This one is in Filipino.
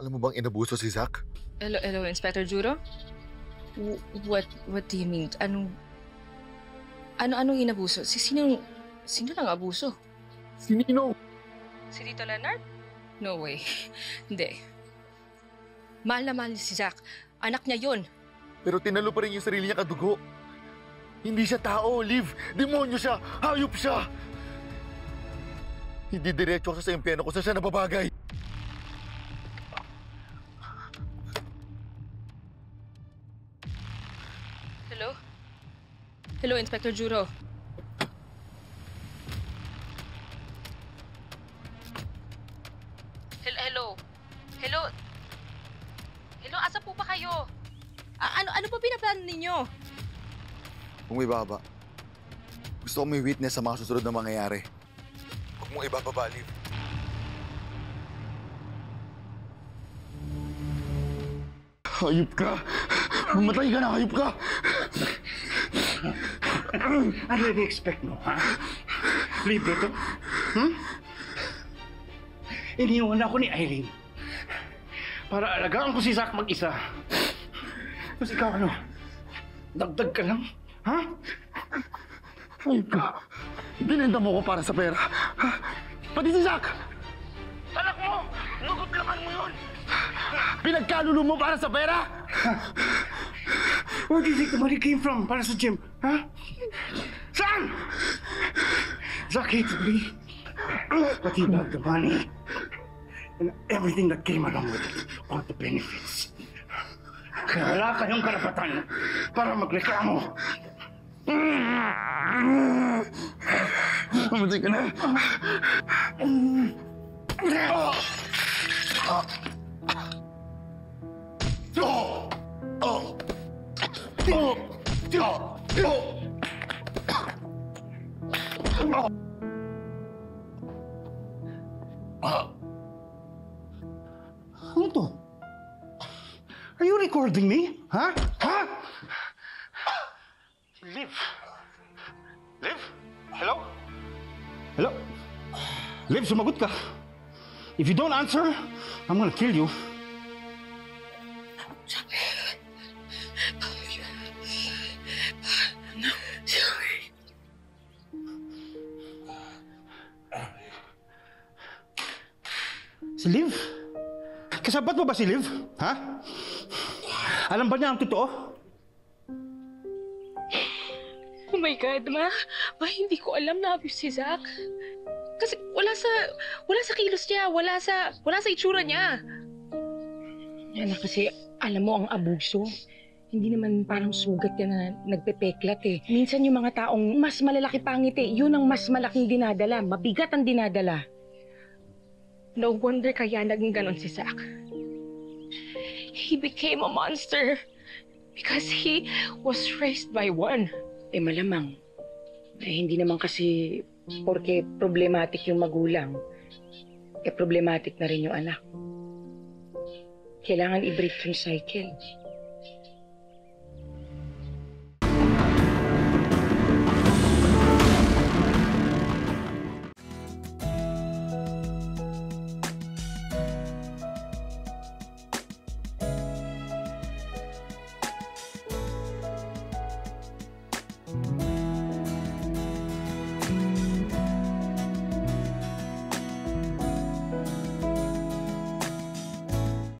Alam mo bang inabuso si Zach? Hello, Inspector Juro? What do you mean? Anong inabuso? Sino nang abuso? Si Nino! Si Tito Leonard? No way. Hindi. Mahal na mahal si Zach. Anak niya yun. Pero tinalo pa rin yung sarili niya kadugo. Hindi siya tao, Liv. Demonyo siya. Hayop siya. Hindi diretso siya sa impyerno kung saan siya nababagay. Hello, Inspector Juro. Hello, asa po ba kayo? Ano pa pinaplano ninyo? Kung ibaba, gusto ko may witness sa mga susunod na mangyayari. Huwag mong ibababa, Liv. Hayop ka! Mamatay ka na, hayop ka! Ano i-expect mo, ha? Libre to? Iniwan ako ni Irene para alagaan ko si Zach mag-isa. Tapos ikaw ano? Dagdag ka lang? Ha? Hayop ka! Binenta mo ko para sa pera. Ha? Pati si Zach! Anak mo! Lugot laman mo yun! Pinagkalulo mo para sa pera? Where do you think the money came from para sa gym? Ha? Saan? Zach hated me. But he loved the money. And everything that came along with it. All the benefits. Kaya wala kayong karapatan para magreklamo. Mamatay ka na. Ano to? Are you recording me? Ha? Ha? Liv? Liv? Hello? Hello? Liv, sumagot ka. If you don't answer, I'm gonna kill you. Si Liv? Kasabat mo ba si Liv? Ha? Alam ba niya ang totoo? Oh my God, Ma. Ma, hindi ko alam na abuse si Zach. Kasi wala sa kilos niya, wala sa itsura niya. Anak, kasi alam mo ang abuso. Hindi naman parang sugat ka na nagpepeklat eh. Minsan yung mga taong mas malalaki pangit eh, yun ang mas malaking dinadala. Mabigat ang dinadala. No wonder kaya naging ganon si Zach. He became a monster because he was raised by one. Eh malamang. Eh hindi naman kasi porke problematic yung magulang, eh problematic na rin yung anak. Kailangan i-break yung cycle.